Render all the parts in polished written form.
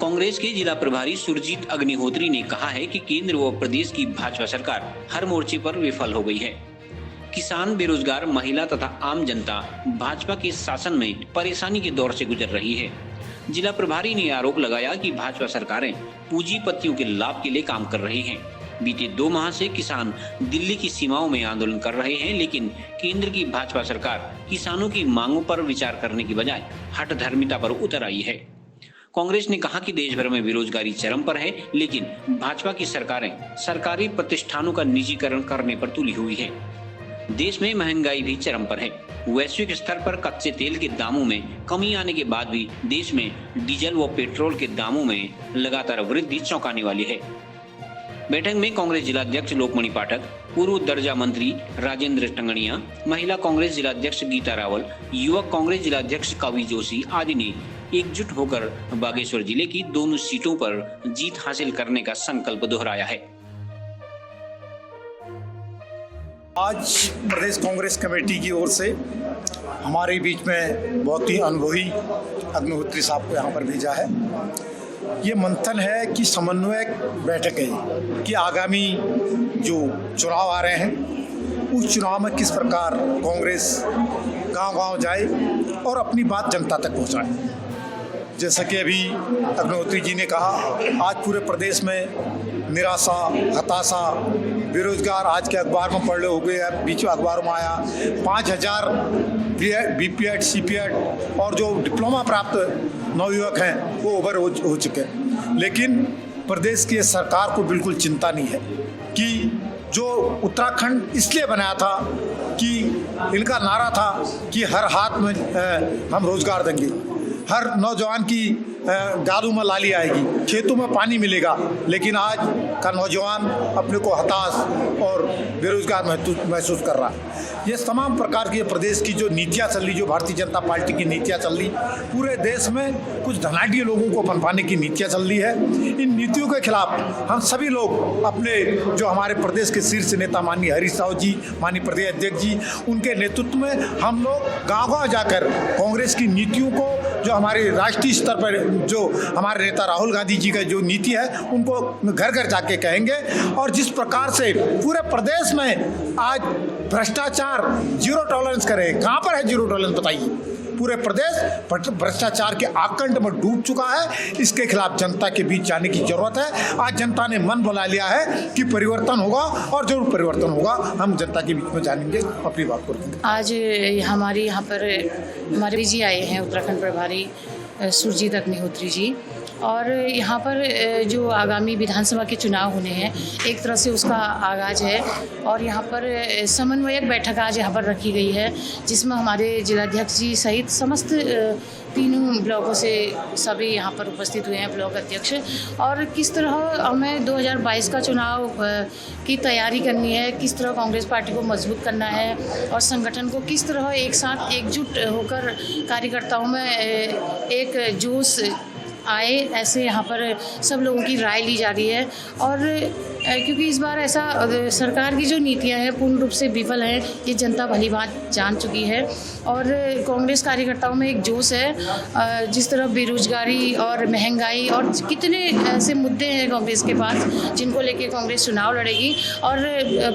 कांग्रेस के जिला प्रभारी सुरजीत अग्निहोत्री ने कहा है कि केंद्र व प्रदेश की भाजपा सरकार हर मोर्चे पर विफल हो गई है। किसान, बेरोजगार, महिला तथा आम जनता भाजपा के शासन में परेशानी के दौर से गुजर रही है। जिला प्रभारी ने आरोप लगाया कि भाजपा सरकारें पूंजीपतियों के लाभ के लिए काम कर रही हैं। बीते 2 माह से किसान दिल्ली की सीमाओं में आंदोलन कर रहे हैं, लेकिन केंद्र की भाजपा सरकार किसानों की मांगों पर विचार करने की बजाय हठधर्मिता पर उतर आई है। कांग्रेस ने कहा कि देश भर में बेरोजगारी चरम पर है, लेकिन भाजपा की सरकारें सरकारी प्रतिष्ठानों का निजीकरण करने पर तुली हुई है। देश में महंगाई भी चरम पर है। वैश्विक स्तर पर कच्चे तेल के दामों में कमी आने के बाद भी देश में डीजल व पेट्रोल के दामों में लगातार वृद्धि चौंकाने वाली है। बैठक में कांग्रेस जिलाध्यक्ष लोकमणि पाठक, पूर्व दर्जा मंत्री राजेंद्र टंगड़िया, महिला कांग्रेस जिलाध्यक्ष गीता रावल, युवक कांग्रेस जिलाध्यक्ष कवि जोशी आदि ने एकजुट होकर बागेश्वर जिले की दोनों सीटों पर जीत हासिल करने का संकल्प दोहराया है। आज प्रदेश कांग्रेस कमेटी की ओर से हमारे बीच में बहुत ही अनुभवी अग्निहोत्री साहब को यहाँ पर भेजा है। ये मंथन है कि समन्वय बैठक है कि आगामी जो चुनाव आ रहे हैं उस चुनाव में किस प्रकार कांग्रेस गांव-गांव जाए और अपनी बात जनता तक पहुंचाए। जैसा कि अभी अग्निहोत्री जी ने कहा, आज पूरे प्रदेश में निराशा, हताशा, बेरोजगार आज के अखबार में पढ़ हो गए, बीच में अखबारों में आया 5000 बीपीएड, सीपीएड और जो डिप्लोमा प्राप्त नवयुवक हैं वो ओवर हो चुके हैं। लेकिन प्रदेश की सरकार को बिल्कुल चिंता नहीं है कि जो उत्तराखंड इसलिए बनाया था कि इनका नारा था कि हर हाथ में हम रोजगार देंगे, हर नौजवान की गाड़ू में लाली आएगी, खेतों में पानी मिलेगा। लेकिन आज का नौजवान अपने को हताश और बेरोजगार महसूस कर रहा है। ये तमाम प्रकार की प्रदेश की जो नीतियाँ चल रही, जो भारतीय जनता पार्टी की नीतियाँ चल रही, पूरे देश में कुछ धनाढ़ी लोगों को पनपाने की नीतियाँ चल रही है। इन नीतियों के खिलाफ हम सभी लोग अपने जो हमारे प्रदेश के शीर्ष नेता माननीय हरीश राव जी, माननीय प्रदेश अध्यक्ष जी, उनके नेतृत्व में हम लोग गाँव-गाँव जाकर कांग्रेस की नीतियों को, जो हमारे राष्ट्रीय स्तर पर जो हमारे नेता राहुल गांधी जी का जो नीति है उनको घर घर जाके कहेंगे। और जिस प्रकार से पूरे प्रदेश में आज भ्रष्टाचार जीरो टॉलरेंस करें, कहाँ पर है जीरो टॉलरेंस बताइए। पूरे प्रदेश भ्रष्टाचार के आकंठ में डूब चुका है। इसके खिलाफ जनता के बीच जाने की जरूरत है। आज जनता ने मन बना लिया है कि परिवर्तन होगा और जरूर परिवर्तन होगा। हम जनता के बीच में जानेंगे, अपनी बात करेंगे। आज हमारे यहाँ पर हमारे जी आए हैं उत्तराखंड प्रभारी सुरजीत अग्निहोत्री जी, और यहाँ पर जो आगामी विधानसभा के चुनाव होने हैं, एक तरह से उसका आगाज है। और यहाँ पर समन्वयक बैठक आज यहाँ पर रखी गई है, जिसमें हमारे जिलाध्यक्ष जी सहित समस्त तीनों ब्लॉकों से सभी यहाँ पर उपस्थित हुए हैं, ब्लॉक अध्यक्ष। और किस तरह हमें 2022 का चुनाव की तैयारी करनी है, किस तरह कांग्रेस पार्टी को मजबूत करना है और संगठन को किस तरह एक साथ एकजुट होकर कार्यकर्ताओं में एक जोश आए, ऐसे यहाँ पर सब लोगों की राय ली जा रही है। और क्योंकि इस बार ऐसा सरकार की जो नीतियाँ हैं पूर्ण रूप से विफल हैं, ये जनता भली बात जान चुकी है। और कांग्रेस कार्यकर्ताओं में एक जोश है। जिस तरह बेरोजगारी और महंगाई और कितने ऐसे मुद्दे हैं कांग्रेस के पास जिनको लेके कांग्रेस चुनाव लड़ेगी और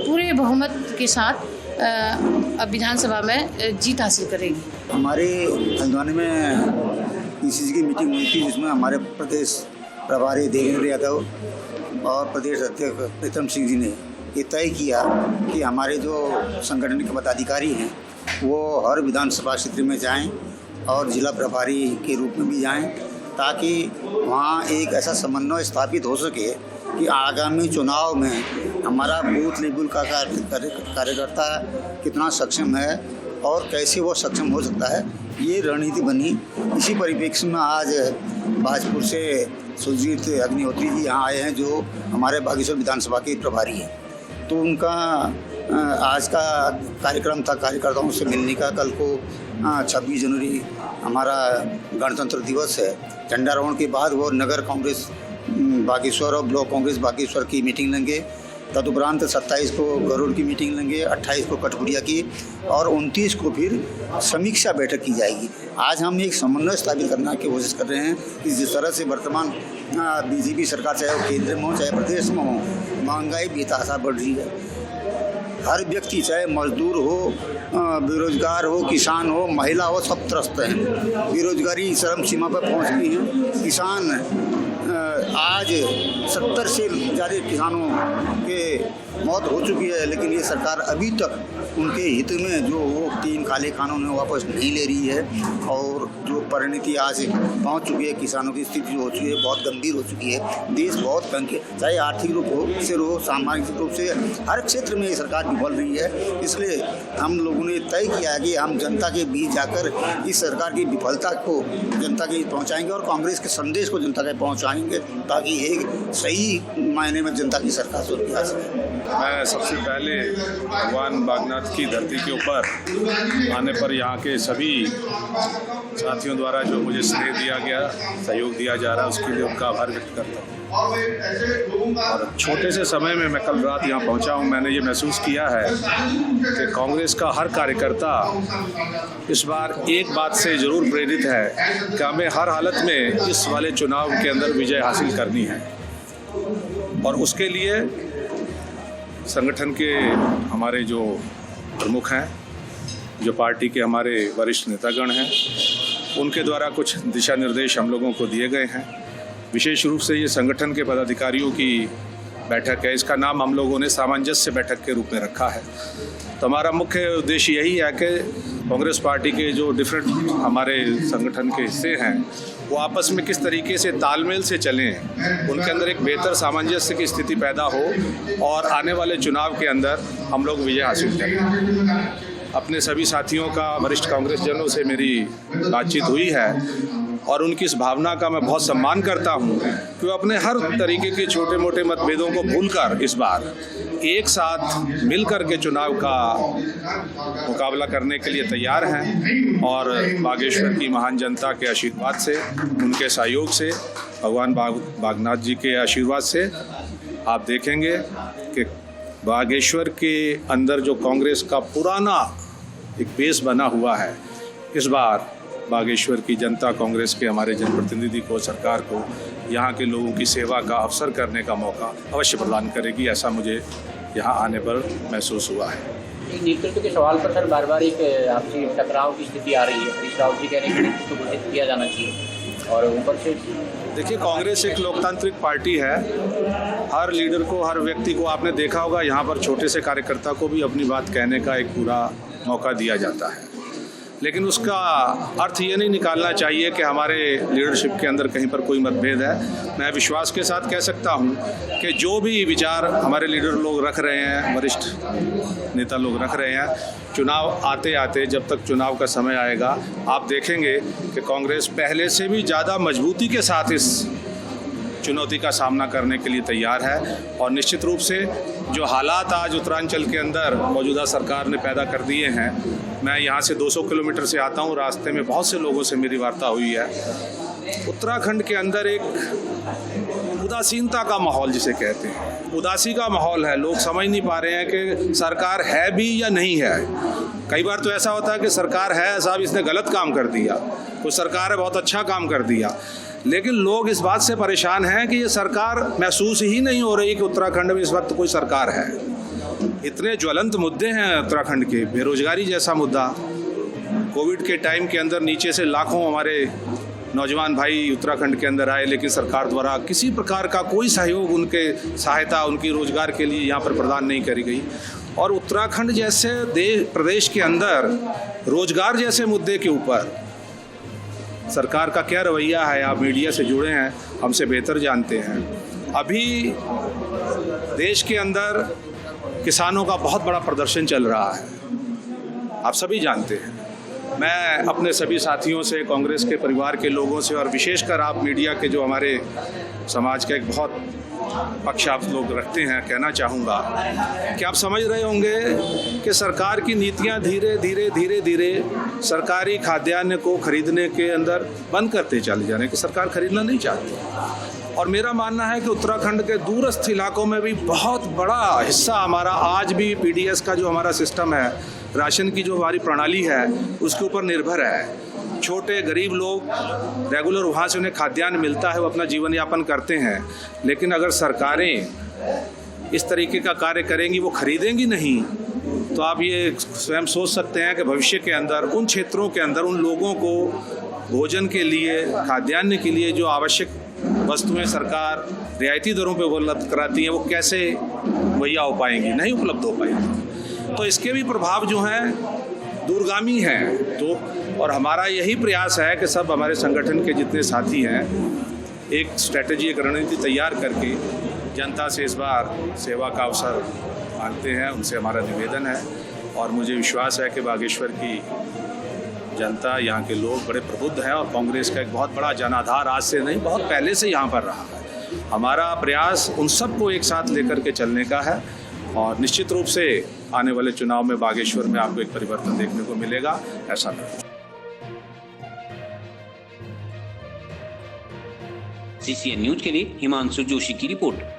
पूरे बहुमत के साथ विधानसभा में जीत हासिल करेगी। हमारे हल्द्वानी में पीसीसी की मीटिंग हुई थी, जिसमें हमारे प्रदेश प्रभारी देवेंद्र यादव और प्रदेश अध्यक्ष प्रीतम सिंह जी ने ये तय किया कि हमारे जो संगठन के पदाधिकारी हैं वो हर विधानसभा क्षेत्र में जाएं और जिला प्रभारी के रूप में भी जाएं, ताकि वहाँ एक ऐसा समन्वय स्थापित हो सके कि आगामी चुनाव में हमारा बूथ लेवल का कार्यकर्ता कितना सक्षम है और कैसे वो सक्षम हो सकता है, ये रणनीति बनी। इसी परिप्रेक्ष्य में आज भाजपुर से सुरजीत अग्निहोत्री जी यहाँ आए हैं, जो हमारे बागेश्वर विधानसभा के प्रभारी हैं। तो उनका आज का कार्यक्रम था कार्यकर्ताओं से मिलने का। कल को 26 जनवरी हमारा गणतंत्र दिवस है। झंडारोहण के बाद वो नगर कांग्रेस बागेश्वर और ब्लॉक कांग्रेस बागेश्वर की मीटिंग लेंगे तदुपरांत 27 को गरुड़ की मीटिंग लेंगे, 28 को कठपुरिया की और 29 को फिर समीक्षा बैठक की जाएगी। आज हम एक समन्वय स्थापित करने की कोशिश कर रहे हैं कि जिस तरह से वर्तमान बीजेपी सरकार चाहे वो केंद्र में हो चाहे प्रदेश में हो, महंगाई बेतहाशा बढ़ रही है। हर व्यक्ति चाहे मजदूर हो, बेरोजगार हो, किसान हो, महिला हो, सब त्रस्त हैं। बेरोजगारी चरम सीमा पर पहुंच गई है। किसान आज 70 से ज़्यादा किसानों के मौत हो चुकी है, लेकिन ये सरकार अभी तक उनके हित में जो वो 3 काले कानून है वापस नहीं ले रही है और जो परिणति आज पहुंच चुकी है, किसानों की स्थिति जो हो चुकी है बहुत गंभीर हो चुकी है। देश बहुत तंग है, चाहे आर्थिक रूप से हो, सामाजिक रूप से, हर क्षेत्र में ये सरकार विफल रही है। इसलिए हम लोगों ने तय किया है कि हम जनता के बीच जाकर इस सरकार की विफलता को जनता के बीच पहुँचाएंगे और कांग्रेस के संदेश को जनता के पहुँचाएंगे ताकि एक सही मायने में जनता की सरकार शुरू आ सके। मैं सबसे पहले भगवान बागनाथ की धरती के ऊपर आने पर यहाँ के सभी साथियों द्वारा जो मुझे स्नेह दिया गया, सहयोग दिया जा रहा है, उसके लिए उनका आभार व्यक्त करता हूँ। और छोटे से समय में मैं कल रात यहाँ पहुँचा हूँ, मैंने ये महसूस किया है कि कांग्रेस का हर कार्यकर्ता इस बार एक बात से ज़रूर प्रेरित है कि हमें हर हालत में इस वाले चुनाव के अंदर विजय हासिल करनी है और उसके लिए संगठन के हमारे जो प्रमुख हैं, जो पार्टी के हमारे वरिष्ठ नेतागण हैं, उनके द्वारा कुछ दिशा निर्देश हम लोगों को दिए गए हैं। विशेष रूप से ये संगठन के पदाधिकारियों की बैठक है, इसका नाम हम लोगों ने सामंजस्य बैठक के रूप में रखा है। तो हमारा मुख्य उद्देश्य यही है कि कांग्रेस पार्टी के जो डिफरेंट हमारे संगठन के हिस्से हैं वो आपस में किस तरीके से तालमेल से चलें, उनके अंदर एक बेहतर सामंजस्य की स्थिति पैदा हो और आने वाले चुनाव के अंदर हम लोग विजय हासिल करें। अपने सभी साथियों का, वरिष्ठ कांग्रेस जनों से मेरी बातचीत हुई है और उनकी इस भावना का मैं बहुत सम्मान करता हूं कि वो अपने हर तरीके के छोटे मोटे मतभेदों को भूलकर इस बार एक साथ मिलकर के चुनाव का मुकाबला करने के लिए तैयार हैं और बागेश्वर की महान जनता के आशीर्वाद से, उनके सहयोग से, भगवान बागनाथ जी के आशीर्वाद से आप देखेंगे कि बागेश्वर के अंदर जो कांग्रेस का पुराना एक बेस बना हुआ है, इस बार बागेश्वर की जनता कांग्रेस के हमारे जनप्रतिनिधि को, सरकार को यहाँ के लोगों की सेवा का अवसर करने का मौका अवश्य प्रदान करेगी, ऐसा मुझे यहाँ आने पर महसूस हुआ है। नेतृत्व के सवाल पर सर बार बार एक आपसी टकराव की स्थिति आ रही है। हरीश रावत जी कह रहे हैं कि नेतृत्व घोषित किया जाना चाहिए और ऊपर से देखिए, कांग्रेस एक लोकतांत्रिक पार्टी है। हर लीडर को, हर व्यक्ति को आपने देखा होगा यहाँ पर छोटे से कार्यकर्ता को भी अपनी बात कहने का एक पूरा मौका दिया जाता है, लेकिन उसका अर्थ ये नहीं निकालना चाहिए कि हमारे लीडरशिप के अंदर कहीं पर कोई मतभेद है। मैं विश्वास के साथ कह सकता हूँ कि जो भी विचार हमारे लीडर लोग रख रहे हैं, वरिष्ठ नेता लोग रख रहे हैं, चुनाव आते आते जब तक चुनाव का समय आएगा आप देखेंगे कि कांग्रेस पहले से भी ज़्यादा मजबूती के साथ इस चुनौती का सामना करने के लिए तैयार है। और निश्चित रूप से जो हालात आज उत्तरांचल के अंदर मौजूदा सरकार ने पैदा कर दिए हैं, मैं यहाँ से 200 किलोमीटर से आता हूँ, रास्ते में बहुत से लोगों से मेरी वार्ता हुई है। उत्तराखंड के अंदर एक उदासीनता का माहौल जिसे कहते हैं, उदासी का माहौल है। लोग समझ नहीं पा रहे हैं कि सरकार है भी या नहीं है। कई बार तो ऐसा होता है कि सरकार है, साहब इसने गलत काम कर दिया, कुछ सरकार है बहुत अच्छा काम कर दिया, लेकिन लोग इस बात से परेशान हैं कि ये सरकार महसूस ही नहीं हो रही कि उत्तराखंड में इस वक्त कोई सरकार है। इतने ज्वलंत मुद्दे हैं उत्तराखंड के, बेरोजगारी जैसा मुद्दा, कोविड के टाइम के अंदर नीचे से लाखों हमारे नौजवान भाई उत्तराखंड के अंदर आए, लेकिन सरकार द्वारा किसी प्रकार का कोई सहयोग, उनके सहायता, उनकी रोजगार के लिए यहाँ पर प्रदान नहीं करी गई। और उत्तराखंड जैसे प्रदेश के अंदर रोजगार जैसे मुद्दे के ऊपर सरकार का क्या रवैया है, आप मीडिया से जुड़े हैं, हमसे बेहतर जानते हैं। अभी देश के अंदर किसानों का बहुत बड़ा प्रदर्शन चल रहा है, आप सभी जानते हैं। मैं अपने सभी साथियों से, कांग्रेस के परिवार के लोगों से और विशेषकर आप मीडिया के जो हमारे समाज का एक बहुत पक्ष आप लोग रखते हैं, कहना चाहूँगा कि आप समझ रहे होंगे कि सरकार की नीतियाँ धीरे धीरे धीरे धीरे सरकारी खाद्यान्न को खरीदने के अंदर बंद करते चले जा रहे हैं, कि सरकार खरीदना नहीं चाहती। और मेरा मानना है कि उत्तराखंड के दूरस्थ इलाकों में भी बहुत बड़ा हिस्सा हमारा आज भी पीडीएस का जो हमारा सिस्टम है, राशन की जो हमारी प्रणाली है, उसके ऊपर निर्भर है। छोटे गरीब लोग रेगुलर वहाँ से उन्हें खाद्यान्न मिलता है, वो अपना जीवन यापन करते हैं। लेकिन अगर सरकारें इस तरीके का कार्य करेंगी, वो खरीदेंगी नहीं, तो आप ये स्वयं सोच सकते हैं कि भविष्य के अंदर उन क्षेत्रों के अंदर उन लोगों को भोजन के लिए, खाद्यान्न के लिए जो आवश्यक वस्तुएं सरकार रियायती दरों पे उपलब्ध कराती है, वो कैसे मुहैया हो पाएंगी, नहीं उपलब्ध हो पाएंगी। तो इसके भी प्रभाव जो हैं दूरगामी हैं। तो और हमारा यही प्रयास है कि सब हमारे संगठन के जितने साथी हैं एक स्ट्रेटजी, एक रणनीति तैयार करके जनता से इस बार सेवा का अवसर मांगते हैं। उनसे हमारा निवेदन है और मुझे विश्वास है कि बागेश्वर की जनता, यहाँ के लोग बड़े प्रबुद्ध हैं और कांग्रेस का एक बहुत बड़ा जनाधार आज से नहीं, बहुत पहले से यहाँ पर रहा है। हमारा प्रयास उन सबको एक साथ लेकर के चलने का है और निश्चित रूप से आने वाले चुनाव में बागेश्वर में आपको एक परिवर्तन देखने को मिलेगा, ऐसा नहीं। सीसीएन न्यूज के लिए हिमांशु जोशी की रिपोर्ट।